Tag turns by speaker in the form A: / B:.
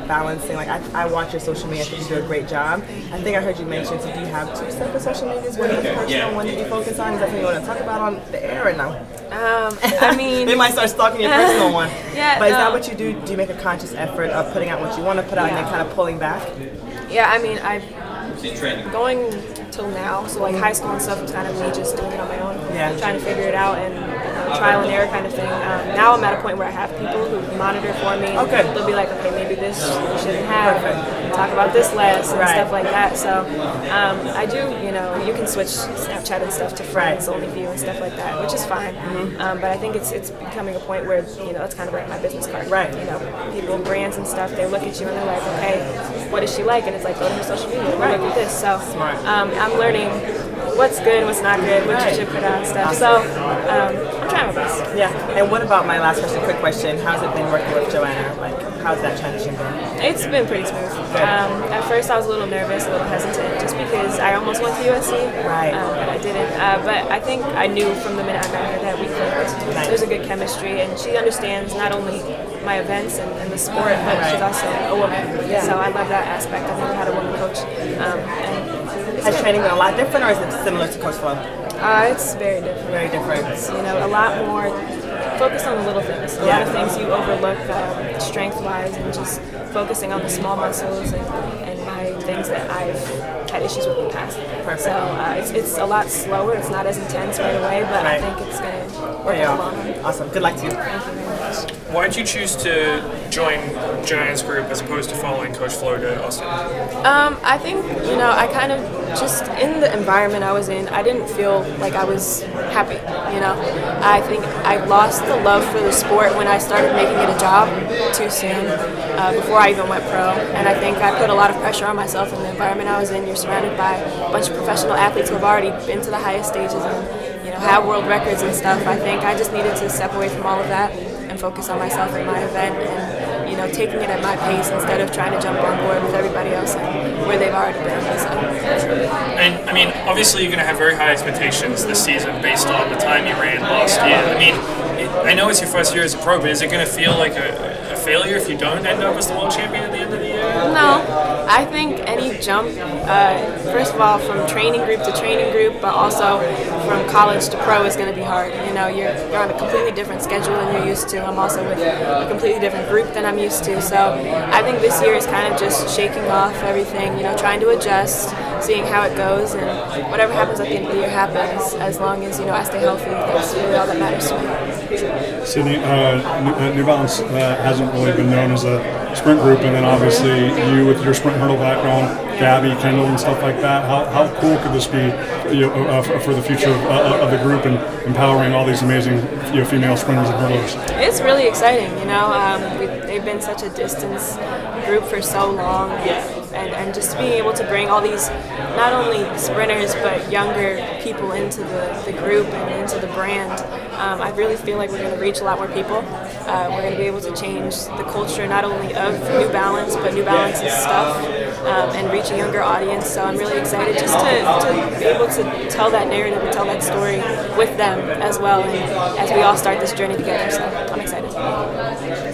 A: balancing? Like I watch your social media. I think you do a great job. I think I heard you mention. So do you have two separate social medias? One is personal, one that you focus on. Is that something you want to talk about on the air or no?
B: I mean,
A: they might start stalking your personal one.
B: Yeah.
A: But is that what you do? Do you make a conscious effort of putting out what you want to put out and then kind of pulling back?
B: Yeah. I mean, going till now, so like high school and stuff was kind of me just doing it on my own, trying to figure it out and trial and error kind of thing. Now I'm at a point where I have people who monitor for me.
A: Okay.
B: They'll be like, okay, maybe this you shouldn't have. Talk about this less and stuff like that. So I do, you can switch Snapchat and stuff to friends only view and stuff like that, which is fine. But I think it's becoming a point where that's kind of like my business card.
A: Right.
B: People, brands and stuff, they look at you and they're like, okay, what is she like? And it's like, go to her social media, look at this. So I'm learning what's good, what's not good, what you should put out and stuff. So I'm trying my best.
A: Yeah. And what about my last question? Quick question: how's it been working with Joanna? Like, how's that transition been?
B: It's been pretty smooth. At first, I was a little nervous, a little hesitant, just because I almost went to USC, but I didn't. But I think I knew from the minute I met her that we clicked. There's a good chemistry, and she understands not only my events and the sport, but she's also a woman. So I love that aspect. I've never had a woman coach.
A: Has training been a lot different, or is it similar to Coach Flo?
B: It's very different.
A: Very different.
B: It's, a lot more focused on the little things. A lot of things you overlook strength-wise, and just focusing on the small muscles and my things that I've had issues with in the past.
A: Perfect.
B: So it's a lot slower. It's not as intense right away, but I think it's going to work out long run.
A: Awesome. Good luck to you.
B: Thank you very much.
C: Why did you choose to join Joanna's group as opposed to following Coach Flo to Austin?
B: I think, I kind of just, in the environment I was in, I didn't feel like I was happy, I think I lost the love for the sport when I started making it a job too soon, before I even went pro. And I think I put a lot of pressure on myself in the environment I was in. You're surrounded by a bunch of professional athletes who have already been to the highest stages and, have world records and stuff. I think I just needed to step away from all of that and focus on myself and my event and, taking it at my pace instead of trying to jump on board with everybody else and where they've already been. So.
C: And, I mean, obviously you're going to have very high expectations this season based on the time you ran last year. I mean, I know it's your first year as a pro, but is it going to feel like a failure if you don't end up as the world champion at the end of the year?
B: No. I think any jump, first of all, from training group to training group, but also from college to pro is going to be hard. You're on a completely different schedule than you're used to. I'm also with a completely different group than I'm used to. So I think this year is kind of just shaking off everything, trying to adjust, seeing how it goes, and whatever happens at the end of the year happens, as long as, I stay healthy. That's really all that matters to me.
D: Sydney, New Balance hasn't really been known as a sprint group, and then obviously you with your sprint hurdle background, Gabby, Kendall, and stuff like that. How cool could this be for the future of the group and empowering all these amazing female sprinters and hurdlers?
B: It's really exciting, they've been such a distance group for so long, and just being able to bring all these not only sprinters but younger people into the group and into the brand. I really feel like we're going to reach a lot more people. We're going to be able to change the culture not only of New Balance, but New Balance's stuff, and reach a younger audience. So I'm really excited just to be able to tell that narrative and tell that story with them as well, and as we all start this journey together. So I'm excited.